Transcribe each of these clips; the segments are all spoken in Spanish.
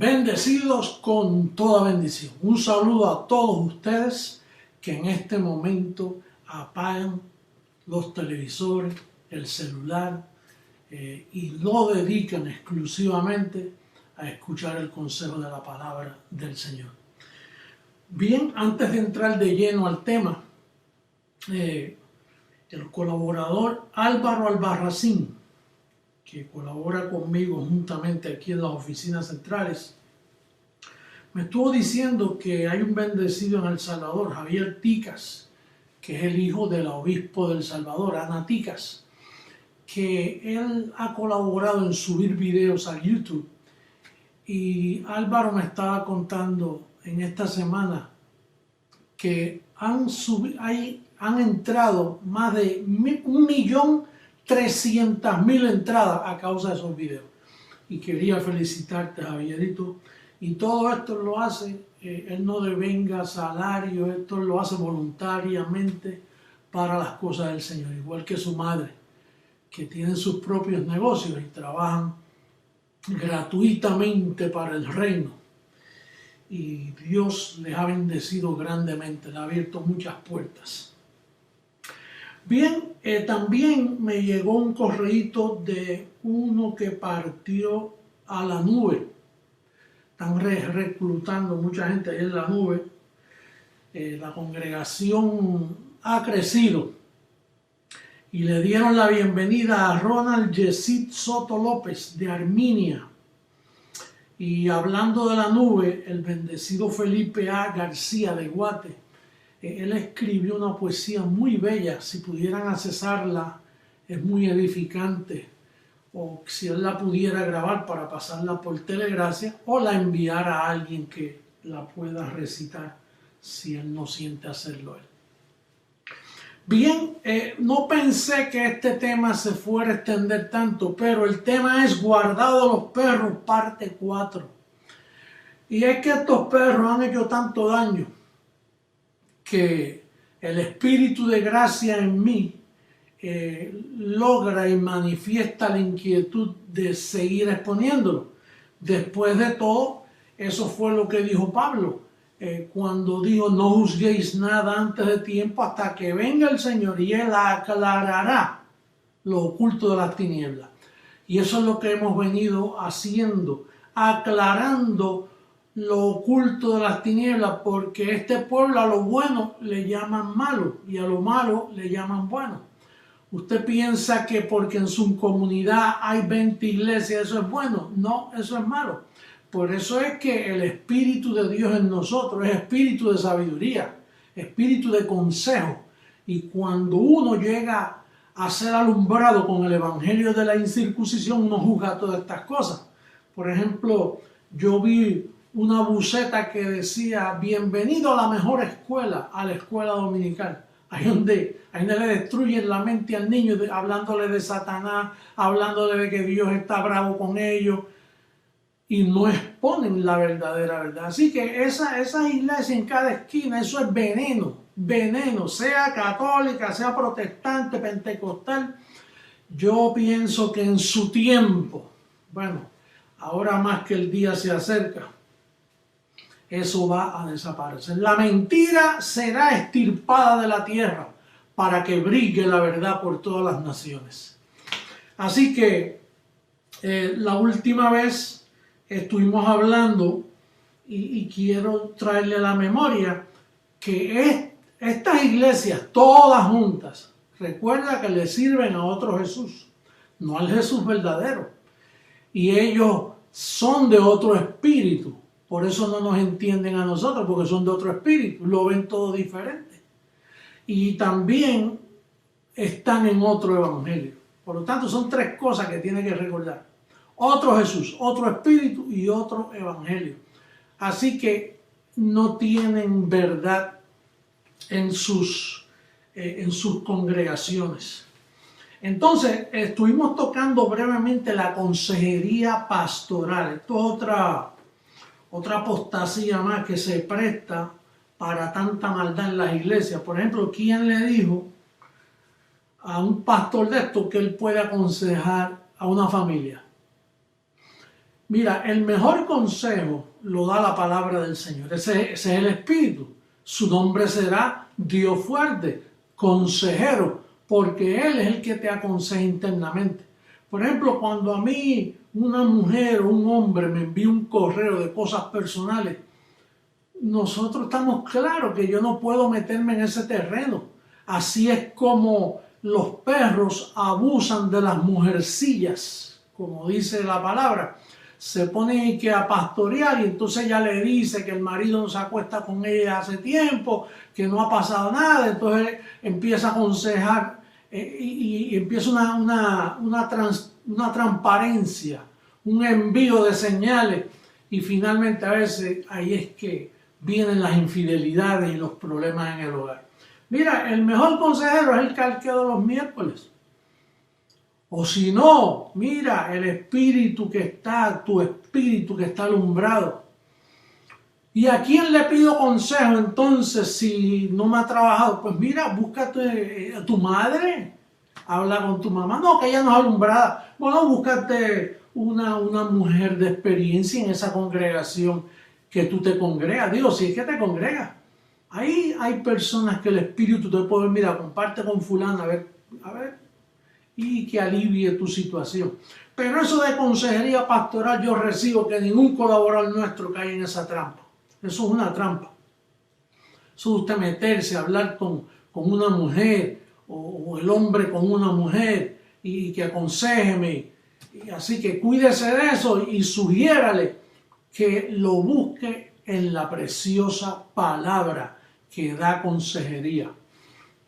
Bendecidos con toda bendición. Un saludo a todos ustedes que en este momento apagan los televisores, el celular y lo dedican exclusivamente a escuchar el consejo de la palabra del Señor. Bien, antes de entrar de lleno al tema, el colaborador Álvaro Albarracín, que colabora conmigo juntamente aquí en las oficinas centrales, me estuvo diciendo que hay un bendecido en El Salvador, Javier Ticas, que es el hijo del obispo del Salvador, Ana Ticas, que él ha colaborado en subir videos a YouTube. Y Álvaro me estaba contando en esta semana que han entrado más de 1.300.000 entradas a causa de esos videos. Y quería felicitarte, Javierito. Y todo esto lo hace, él no devenga salario, esto lo hace voluntariamente para las cosas del Señor. Igual que su madre, que tiene sus propios negocios y trabajan gratuitamente para el reino. Y Dios les ha bendecido grandemente, le ha abierto muchas puertas. Bien, también me llegó un correíto de uno que partió a la nube. Están reclutando mucha gente ahí en la nube. La congregación ha crecido y le dieron la bienvenida a Ronald Yesid Soto López de Arminia. Y hablando de la nube, el bendecido Felipe A. García de Guate, él escribió una poesía muy bella. Si pudieran accesarla, es muy edificante. O si él la pudiera grabar para pasarla por Telegracia o la enviar a alguien que la pueda recitar si él no siente hacerlo él. Bien, no pensé que este tema se fuera a extender tanto, pero el tema es Guardado los perros, parte 4. Y es que estos perros han hecho tanto daño que el espíritu de gracia en mí logra y manifiesta la inquietud de seguir exponiéndolo. Después de todo, eso fue lo que dijo Pablo cuando dijo: no juzguéis nada antes de tiempo hasta que venga el Señor y Él aclarará lo oculto de las tinieblas. Y eso es lo que hemos venido haciendo, aclarando lo oculto de las tinieblas, porque este pueblo a lo bueno le llaman malo y a lo malo le llaman bueno. ¿Usted piensa que porque en su comunidad hay 20 iglesias eso es bueno? No, eso es malo. Por eso es que el Espíritu de Dios en nosotros es espíritu de sabiduría, espíritu de consejo. Y cuando uno llega a ser alumbrado con el evangelio de la incircuncisión, uno juzga todas estas cosas. Por ejemplo, yo vi una buceta que decía: bienvenido a la mejor escuela, a la escuela dominical. Ahí donde le destruyen la mente al niño, hablándole de Satanás, hablándole de que Dios está bravo con ellos, y no exponen la verdadera verdad. Así que esas iglesias en cada esquina, eso es veneno, sea católica, sea protestante, pentecostal. Yo pienso que en su tiempo, bueno, ahora más que el día se acerca, eso va a desaparecer. La mentira será extirpada de la tierra para que brille la verdad por todas las naciones. Así que la última vez estuvimos hablando y quiero traerle a la memoria que estas iglesias, todas juntas, recuerda que le sirven a otro Jesús, no al Jesús verdadero. Y ellos son de otro espíritu. Por eso no nos entienden a nosotros, porque son de otro espíritu, lo ven todo diferente. Y también están en otro evangelio. Por lo tanto, son tres cosas que tiene que recordar: otro Jesús, otro espíritu y otro evangelio. Así que no tienen verdad en sus congregaciones. Entonces, estuvimos tocando brevemente la consejería pastoral. Esto es otra apostasía más que se presta para tanta maldad en las iglesias. Por ejemplo, ¿quién le dijo a un pastor de esto que él puede aconsejar a una familia? Mira, el mejor consejo lo da la palabra del Señor. Ese es el Espíritu. Su nombre será Dios fuerte, consejero, porque Él es el que te aconseja internamente. Por ejemplo, cuando a mí una mujer o un hombre me envía un correo de cosas personales, nosotros estamos claros que yo no puedo meterme en ese terreno. Así es como los perros abusan de las mujercillas, como dice la palabra. Se ponen que a pastorear y entonces ella le dice que el marido no se acuesta con ella hace tiempo, que no ha pasado nada, entonces empieza a aconsejar y empieza una transparencia, un envío de señales y finalmente a veces ahí es que vienen las infidelidades y los problemas en el hogar. Mira, el mejor consejero es el calqueo de los miércoles. O si no, mira, el espíritu que está, tu espíritu que está alumbrado. ¿Y a quién le pido consejo entonces si no me ha trabajado? Pues mira, búscate a tu madre, habla con tu mamá. No, que ella no es alumbrada. Bueno, búscate una mujer de experiencia en esa congregación que tú te congregas. Digo, si es que te congregas. Ahí hay personas que el espíritu te puede, mira, comparte con fulano, a ver, y que alivie tu situación. Pero eso de consejería pastoral yo recibo que ningún colaborador nuestro cae en esa trampa. Eso es una trampa. Eso de usted meterse a hablar con una mujer o el hombre con una mujer y que aconsejeme. Y así que cuídese de eso y sugiérale que lo busque en la preciosa palabra que da consejería.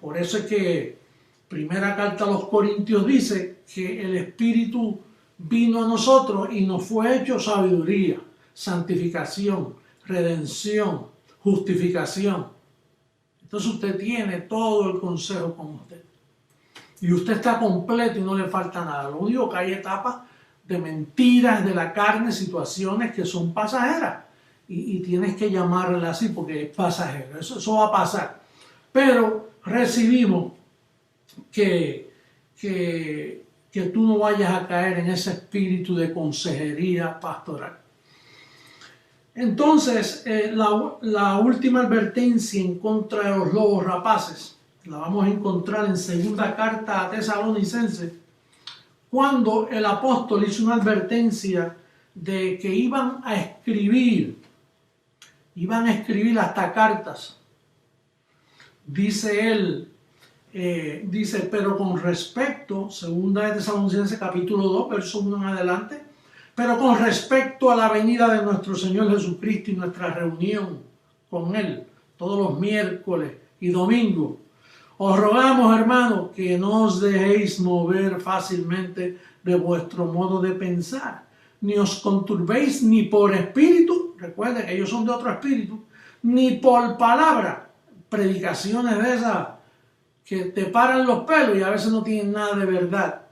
Por eso es que primera carta a los Corintios dice que el Espíritu vino a nosotros y nos fue hecho sabiduría, santificación, redención, justificación. Entonces usted tiene todo el consejo con usted. Y usted está completo y no le falta nada. Lo único que hay etapas de mentiras de la carne, situaciones que son pasajeras. Y tienes que llamarla así porque es pasajero. Eso va a pasar. Pero recibimos que tú no vayas a caer en ese espíritu de consejería pastoral. Entonces, la última advertencia en contra de los lobos rapaces la vamos a encontrar en segunda carta a Tesalonicenses, cuando el apóstol hizo una advertencia de que iban a escribir hasta cartas. Dice él, pero con respecto, segunda de Tesalonicenses capítulo 2, verso 1 en adelante, pero con respecto a la venida de nuestro Señor Jesucristo y nuestra reunión con Él, todos los miércoles y domingos, os rogamos, hermanos, que no os dejéis mover fácilmente de vuestro modo de pensar, ni os conturbéis ni por espíritu, recuerden que ellos son de otro espíritu, ni por palabra, predicaciones de esas que te paran los pelos y a veces no tienen nada de verdad,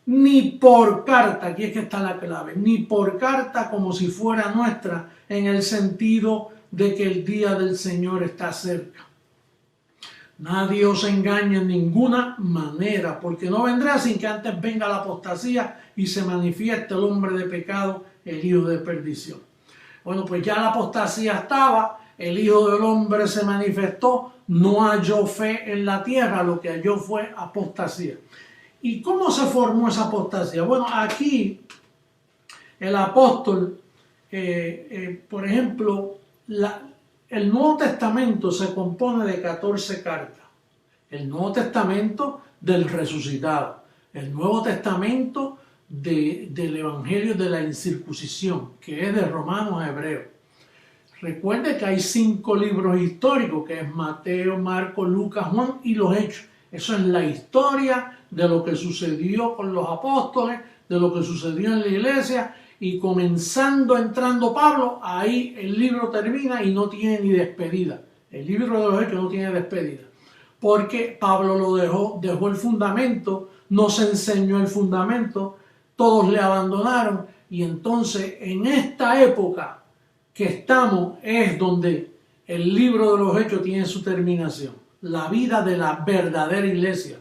ni por carta, aquí es que está la clave, ni por carta como si fuera nuestra, en el sentido de que el día del Señor está cerca. Nadie os engañe en ninguna manera, porque no vendrá sin que antes venga la apostasía y se manifieste el hombre de pecado, el hijo de perdición. Bueno, pues ya la apostasía estaba, el hijo del hombre se manifestó, no halló fe en la tierra, lo que halló fue apostasía. ¿Y cómo se formó esa apostasía? Bueno, aquí el apóstol, por ejemplo, el Nuevo Testamento se compone de 14 cartas. El Nuevo Testamento del resucitado. El Nuevo Testamento del Evangelio de la incircuncisión, que es de Romanos a Hebreos. Recuerde que hay 5 libros históricos, que es Mateo, Marcos, Lucas, Juan y los Hechos. Eso es la historia de lo que sucedió con los apóstoles, de lo que sucedió en la iglesia. Y entrando Pablo, ahí el libro termina y no tiene ni despedida. El libro de los Hechos no tiene despedida. Porque Pablo lo dejó el fundamento, nos enseñó el fundamento, todos le abandonaron. Y entonces en esta época que estamos es donde el libro de los Hechos tiene su terminación. La vida de la verdadera iglesia,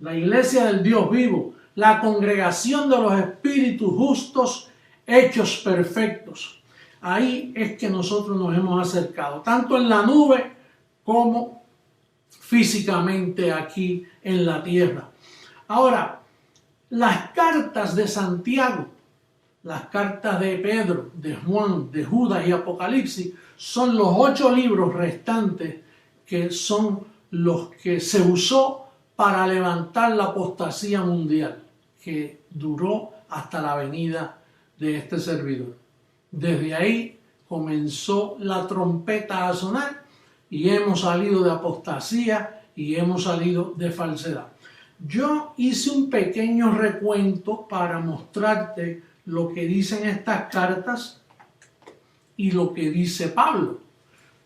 la iglesia del Dios vivo, la congregación de los espíritus justos hechos perfectos. Ahí es que nosotros nos hemos acercado, tanto en la nube como físicamente aquí en la tierra. Ahora, las cartas de Santiago, las cartas de Pedro, de Juan, de Judas y Apocalipsis, son los 8 libros restantes que son los que se usó para levantar la apostasía mundial, que duró hasta la venida de este servidor. Desde ahí comenzó la trompeta a sonar y hemos salido de apostasía y hemos salido de falsedad. Yo hice un pequeño recuento para mostrarte lo que dicen estas cartas y lo que dice Pablo.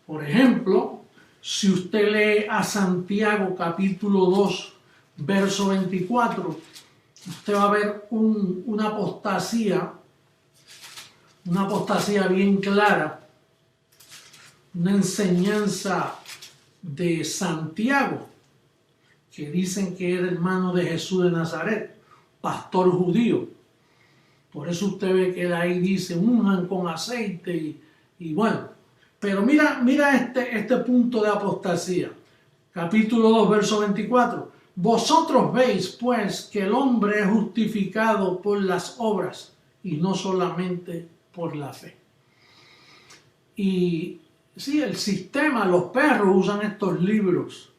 Por ejemplo, si usted lee a Santiago capítulo 2, verso 24, usted va a ver una apostasía bien clara, una enseñanza de Santiago, que dicen que era hermano de Jesús de Nazaret, pastor judío. Por eso usted ve que ahí dice, unjan con aceite y bueno. Pero mira este punto de apostasía. Capítulo 2, verso 24. Vosotros veis, pues, que el hombre es justificado por las obras y no solamente por la fe. Y sí, el sistema, los perros usan estos libros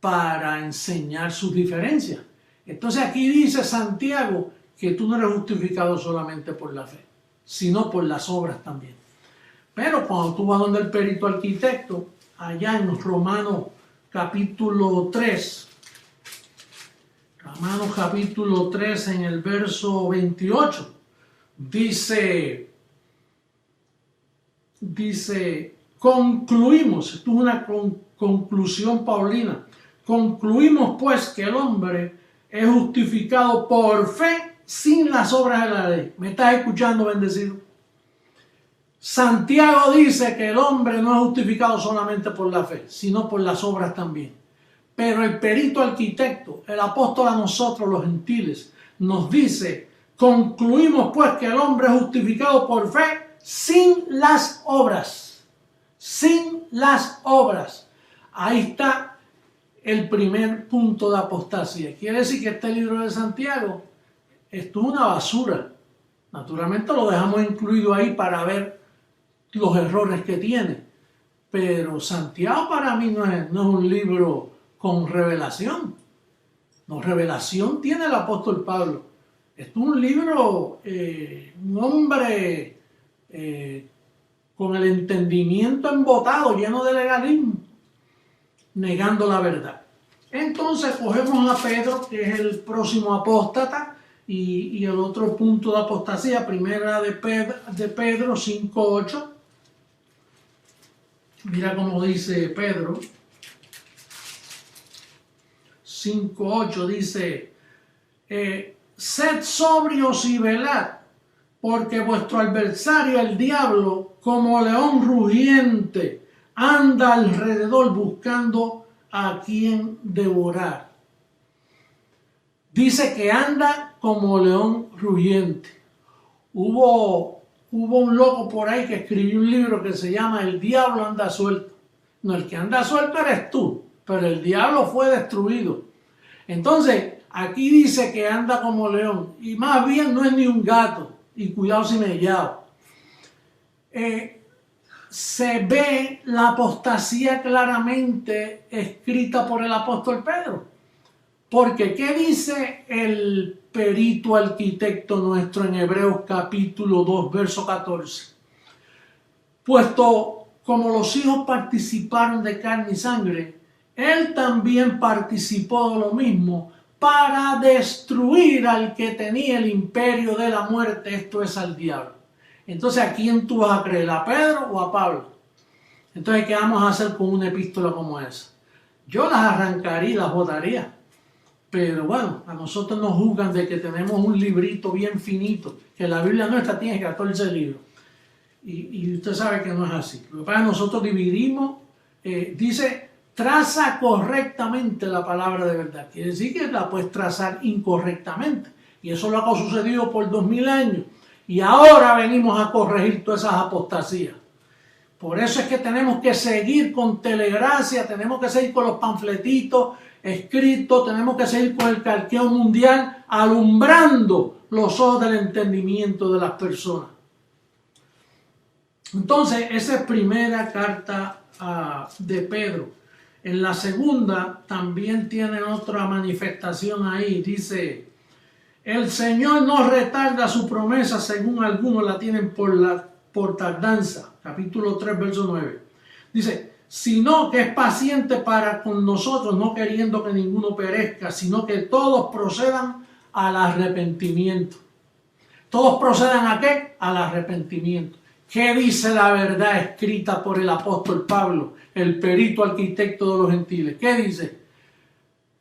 para enseñar sus diferencias. Entonces aquí dice Santiago que tú no eres justificado solamente por la fe, sino por las obras también. Pero cuando tú vas donde el perito arquitecto, allá en Romanos capítulo 3, en el verso 28, dice, concluimos, esto es una conclusión paulina, concluimos pues que el hombre es justificado por fe sin las obras de la ley. ¿Me estás escuchando, bendecido? Santiago dice que el hombre no es justificado solamente por la fe, sino por las obras también. Pero el perito arquitecto, el apóstol a nosotros los gentiles, nos dice, concluimos pues que el hombre es justificado por fe sin las obras. Sin las obras. Ahí está el primer punto de apostasía. Quiere decir que este libro de Santiago, esto es una basura. Naturalmente lo dejamos incluido ahí para ver los errores que tiene. Pero Santiago para mí no es un libro con revelación. No, revelación tiene el apóstol Pablo. Esto es un libro, un hombre con el entendimiento embotado, lleno de legalismo, negando la verdad. Entonces cogemos a Pedro, que es el próximo apóstata, y el otro punto de apostasía, primera de Pedro 5:8. Mira cómo dice Pedro. 5:8 dice, sed sobrios y velad, porque vuestro adversario, el diablo, como león rugiente, anda alrededor buscando a quien devorar. Dice que anda como león rugiente. Hubo un loco por ahí que escribió un libro que se llama El diablo anda suelto. No, el que anda suelto eres tú, pero el diablo fue destruido. Entonces, aquí dice que anda como león, y más bien no es ni un gato, y cuidado si me llavo. Se ve la apostasía claramente escrita por el apóstol Pedro. Porque, ¿qué dice el perito arquitecto nuestro en Hebreos capítulo 2, verso 14? Puesto como los hijos participaron de carne y sangre, él también participó de lo mismo para destruir al que tenía el imperio de la muerte, esto es al diablo. Entonces, ¿a quién tú vas a creer? ¿A Pedro o a Pablo? Entonces, ¿qué vamos a hacer con una epístola como esa? Yo las arrancaría y las botaría. Pero bueno, a nosotros nos juzgan de que tenemos un librito bien finito, que la Biblia nuestra tiene 14 libros. Y usted sabe que no es así. Lo que pasa es que nosotros dividimos, dice, traza correctamente la palabra de verdad. Quiere decir que la puedes trazar incorrectamente. Y eso es lo que ha sucedido por 2000 años. Y ahora venimos a corregir todas esas apostasías. Por eso es que tenemos que seguir con Telegracia, tenemos que seguir con los panfletitos escritos, tenemos que seguir con el carqueo mundial, alumbrando los ojos del entendimiento de las personas. Entonces, esa es primera carta de Pedro. En la segunda también tiene otra manifestación ahí. Dice, el Señor no retarda su promesa, según algunos la tienen por tardanza. Capítulo 3, verso 9. Dice, sino que es paciente para con nosotros, no queriendo que ninguno perezca, sino que todos procedan al arrepentimiento. ¿Todos procedan a qué? Al arrepentimiento. ¿Qué dice la verdad escrita por el apóstol Pablo, el perito arquitecto de los gentiles? ¿Qué dice?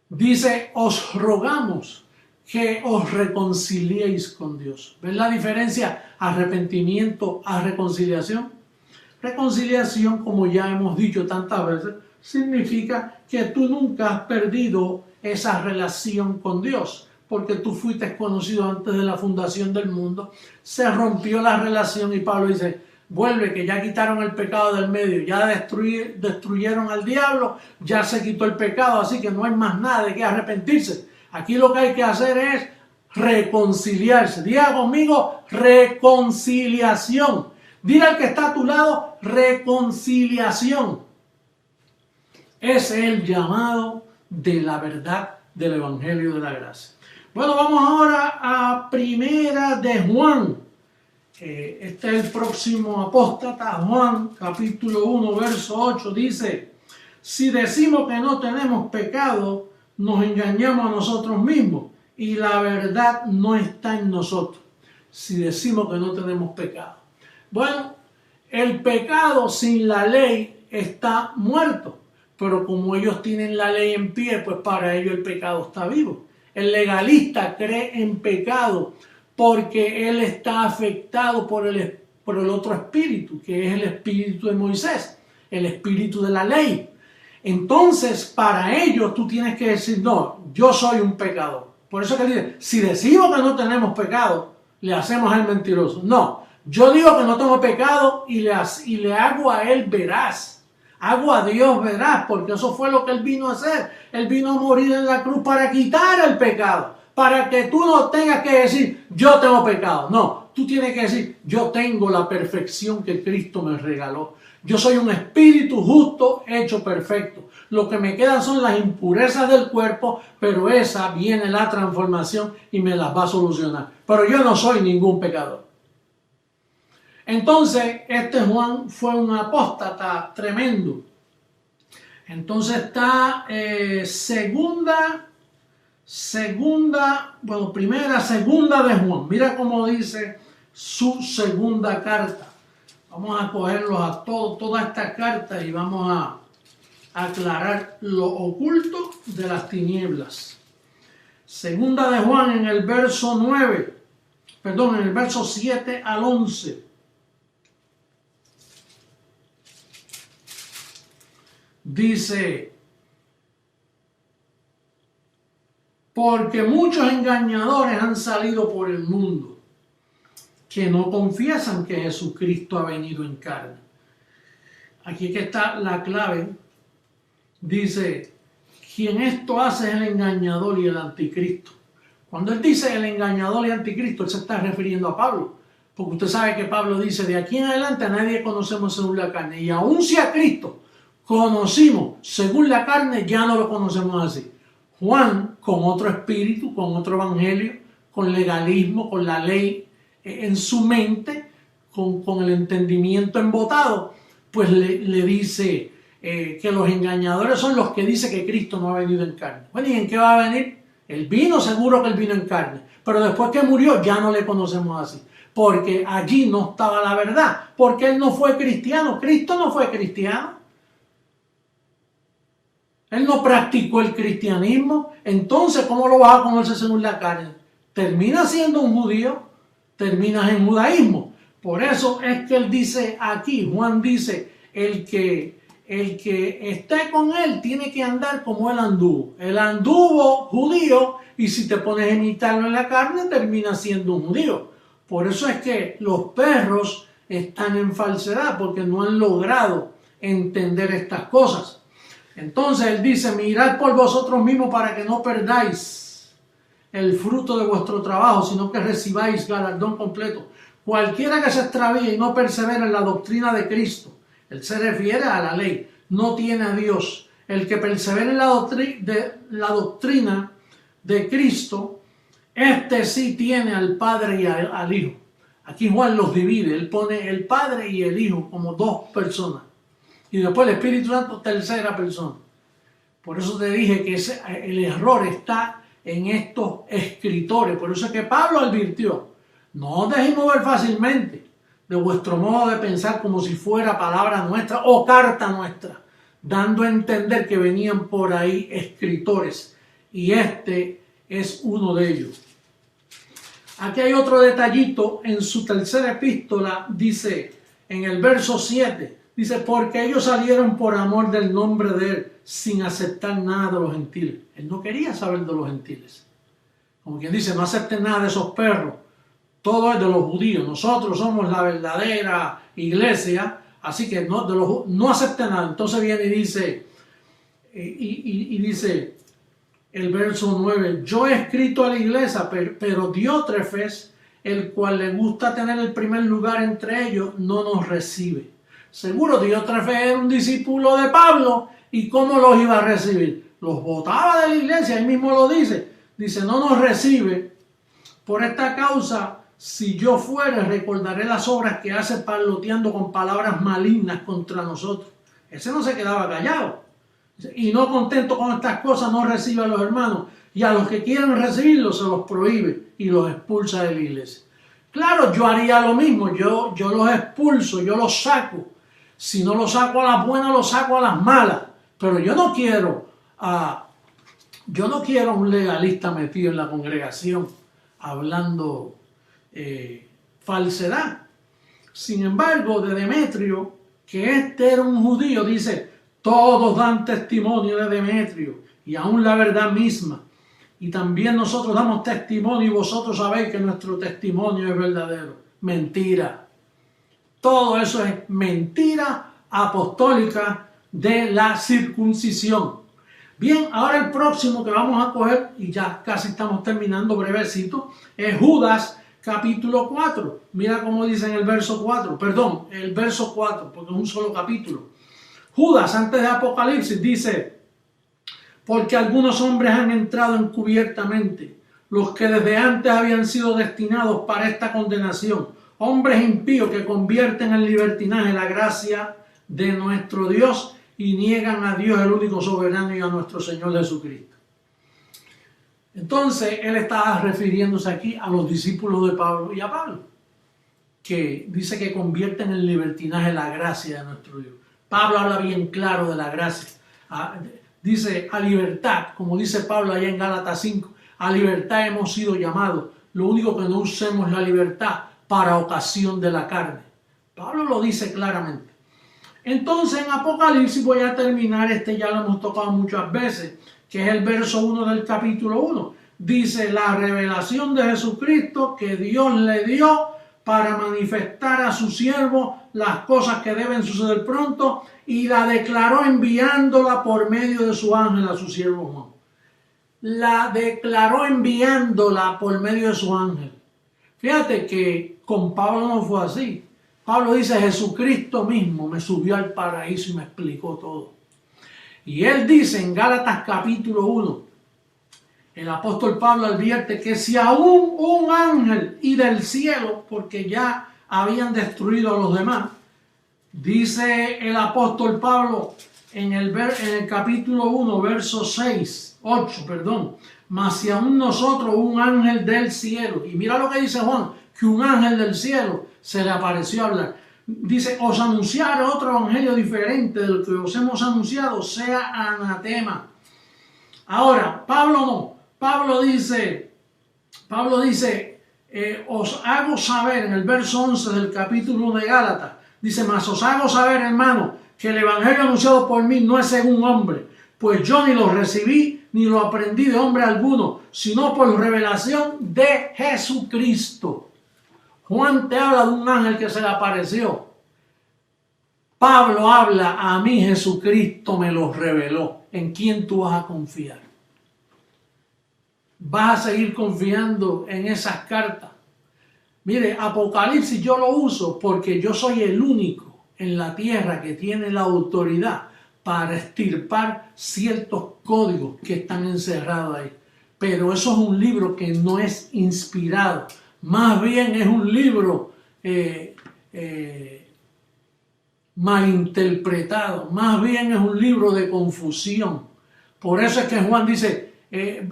Dice, os rogamos que os reconciliéis con Dios. ¿Ven la diferencia? Arrepentimiento a reconciliación. Reconciliación, como ya hemos dicho tantas veces, significa que tú nunca has perdido esa relación con Dios, porque tú fuiste conocido antes de la fundación del mundo. Se rompió la relación y Pablo dice, vuelve, que ya quitaron el pecado del medio, ya destruyeron al diablo, ya se quitó el pecado, así que no hay más nada de qué arrepentirse. Aquí lo que hay que hacer es reconciliarse. Diga conmigo, reconciliación. Dile al que está a tu lado, reconciliación. Ese es el llamado de la verdad del Evangelio de la Gracia. Bueno, vamos ahora a Primera de Juan. Este es el próximo apóstata, Juan, capítulo 1, verso 8, dice, si decimos que no tenemos pecado, nos engañamos a nosotros mismos y la verdad no está en nosotros. Si decimos que no tenemos pecado. Bueno, el pecado sin la ley está muerto, pero como ellos tienen la ley en pie, pues para ellos el pecado está vivo. El legalista cree en pecado porque él está afectado por el otro espíritu, que es el espíritu de Moisés, el espíritu de la ley. Entonces, para ellos tú tienes que decir, no, yo soy un pecador. Por eso que dice, si decimos que no tenemos pecado, le hacemos al mentiroso. No. Yo digo que no tengo pecado y le hago a él veraz. Hago a Dios veraz, porque eso fue lo que él vino a hacer. Él vino a morir en la cruz para quitar el pecado. Para que tú no tengas que decir, yo tengo pecado. No, tú tienes que decir, yo tengo la perfección que Cristo me regaló. Yo soy un espíritu justo, hecho perfecto. Lo que me quedan son las impurezas del cuerpo, pero esa viene la transformación y me las va a solucionar. Pero yo no soy ningún pecador. Entonces, este Juan fue un apóstata tremendo. Entonces está segunda de Juan. Mira cómo dice su segunda carta. Vamos a cogerlos a toda esta carta y vamos a aclarar lo oculto de las tinieblas. Segunda de Juan en el verso 7 al 11. Dice, porque muchos engañadores han salido por el mundo, que no confiesan que Jesucristo ha venido en carne. Aquí es que está la clave. Dice, quien esto hace es el engañador y el anticristo. Cuando él dice el engañador y anticristo, él se está refiriendo a Pablo. Porque usted sabe que Pablo dice, de aquí en adelante a nadie conocemos según la carne. Y aun si a Cristo conocimos según la carne, ya no lo conocemos así. Juan, con otro espíritu, con otro evangelio, con legalismo, con la ley en su mente, con el entendimiento embotado, pues le dice que los engañadores son los que dicen que Cristo no ha venido en carne. Bueno, ¿y en qué va a venir? Él vino, seguro que él vino en carne, pero después que murió ya no le conocemos así, porque allí no estaba la verdad, porque él no fue cristiano. Cristo no fue cristiano. Él no practicó el cristianismo. Entonces, ¿cómo lo vas a conocer según la carne? Termina siendo un judío, terminas en judaísmo. Por eso es que él dice aquí, Juan dice, el que esté con él tiene que andar como él anduvo. Él anduvo judío y si te pones a imitarlo en la carne, termina siendo un judío. Por eso es que los perros están en falsedad, porque no han logrado entender estas cosas. Entonces él dice, mirad por vosotros mismos para que no perdáis el fruto de vuestro trabajo, sino que recibáis galardón completo. Cualquiera que se extravíe y no persevera en la doctrina de Cristo, él se refiere a la ley, no tiene a Dios. El que persevera en la doctrina de Cristo, este sí tiene al Padre y al Hijo. Aquí Juan los divide, él pone el Padre y el Hijo como dos personas. Y después el Espíritu Santo, tercera persona. Por eso te dije que el error está en estos escritores. Por eso es que Pablo advirtió, no os dejéis mover fácilmente de vuestro modo de pensar como si fuera palabra nuestra o carta nuestra, dando a entender que venían por ahí escritores. Y este es uno de ellos. Aquí hay otro detallito. En su tercera epístola dice, en el verso 7, dice, porque ellos salieron por amor del nombre de él, sin aceptar nada de los gentiles. Él no quería saber de los gentiles. Como quien dice, no acepten nada de esos perros. Todo es de los judíos. Nosotros somos la verdadera iglesia, así que no acepten nada. Entonces viene y dice, dice el verso 9, yo he escrito a la iglesia, pero Diótrefes, el cual le gusta tener el primer lugar entre ellos, no nos recibe. Seguro Diótrefes era un discípulo de Pablo, ¿y cómo los iba a recibir? Los botaba de la iglesia, él mismo lo dice. Dice, no nos recibe. Por esta causa, si yo fuere, recordaré las obras que hace parloteando con palabras malignas contra nosotros. Ese no se quedaba callado. Y no contento con estas cosas, no recibe a los hermanos. Y a los que quieren recibirlos, se los prohíbe y los expulsa de la iglesia. Claro, yo haría lo mismo. Yo los expulso, yo los saco. Si no los saco a las buenas, los saco a las malas. Pero yo no quiero un legalista metido en la congregación hablando falsedad. Sin embargo, de Demetrio, que este era un judío, dice, todos dan testimonio de Demetrio y aún la verdad misma. Y también nosotros damos testimonio y vosotros sabéis que nuestro testimonio es verdadero. Mentira. Todo eso es mentira apostólica de la circuncisión. Bien, ahora el próximo que vamos a coger, y ya casi estamos terminando brevecito, es Judas capítulo 4. Mira cómo dice en el verso 4, perdón, el verso 4, porque es un solo capítulo. Judas, antes de Apocalipsis, dice, porque algunos hombres han entrado encubiertamente, los que desde antes habían sido destinados para esta condenación, hombres impíos que convierten en libertinaje la gracia de nuestro Dios y niegan a Dios el único soberano y a nuestro Señor Jesucristo. Entonces, él está refiriéndose aquí a los discípulos de Pablo y a Pablo, que dice que convierten en libertinaje la gracia de nuestro Dios. Pablo habla bien claro de la gracia. Dice a libertad, como dice Pablo allá en Gálatas 5, a libertad hemos sido llamados. Lo único que no usemos la libertad para ocasión de la carne. Pablo lo dice claramente. Entonces en Apocalipsis, voy a terminar, ya lo hemos tocado muchas veces, que es el verso 1 del capítulo 1. Dice la revelación de Jesucristo que Dios le dio para manifestar a su siervo las cosas que deben suceder pronto, y la declaró enviándola por medio de su ángel a su siervo Juan. La declaró enviándola por medio de su ángel. Fíjate que con Pablo no fue así. Pablo dice, Jesucristo mismo me subió al paraíso y me explicó todo. Y él dice en Gálatas capítulo 1, el apóstol Pablo advierte que si aún un ángel y del cielo, porque ya habían destruido a los demás, dice el apóstol Pablo en el capítulo 1, verso 8, mas si aún nosotros un ángel del cielo, y mira lo que dice Juan, que un ángel del cielo se le apareció a hablar. Dice, os anunciaré otro evangelio diferente del que os hemos anunciado, sea anatema. Ahora, Pablo no. Pablo dice, os hago saber, en el verso 11 del capítulo 1 de Gálatas, dice, mas os hago saber, hermano, que el evangelio anunciado por mí no es según hombre, pues yo ni lo recibí, ni lo aprendí de hombre alguno, sino por revelación de Jesucristo. Juan te habla de un ángel que se le apareció. Pablo habla, a mí Jesucristo me lo reveló. ¿En quién tú vas a confiar? ¿Vas a seguir confiando en esas cartas? Mire, Apocalipsis yo lo uso porque yo soy el único en la tierra que tiene la autoridad para extirpar ciertos códigos que están encerrados ahí. Pero eso es un libro que no es inspirado. Más bien es un libro malinterpretado. Más bien es un libro de confusión. Por eso es que Juan dice,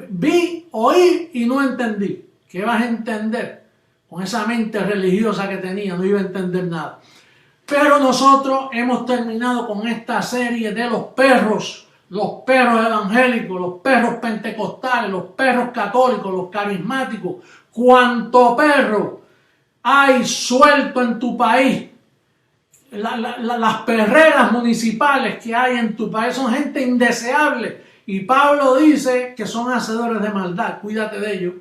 vi, oí y no entendí. ¿Qué vas a entender? Con esa mente religiosa que tenía, no iba a entender nada. Pero nosotros hemos terminado con esta serie de los perros evangélicos, los perros pentecostales, los perros católicos, los carismáticos. Cuánto perro hay suelto en tu país. Las perreras municipales que hay en tu país son gente indeseable. Y Pablo dice que son hacedores de maldad. Cuídate de ellos.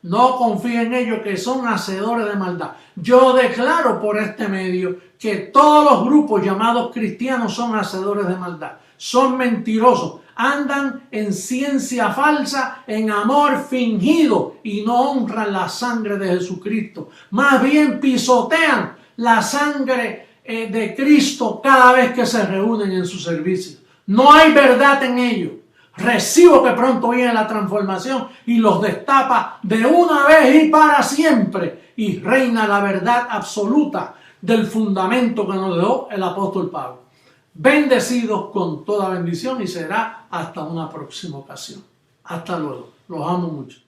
No confíe en ellos, que son hacedores de maldad. Yo declaro por este medio que todos los grupos llamados cristianos son hacedores de maldad. Son mentirosos. Andan en ciencia falsa, en amor fingido y no honran la sangre de Jesucristo. Más bien pisotean la sangre de Cristo cada vez que se reúnen en su servicio. No hay verdad en ellos. Recibo que pronto viene la transformación y los destapa de una vez y para siempre. Y reina la verdad absoluta del fundamento que nos dejó el apóstol Pablo. Bendecidos con toda bendición y será hasta una próxima ocasión. Hasta luego. Los amo mucho.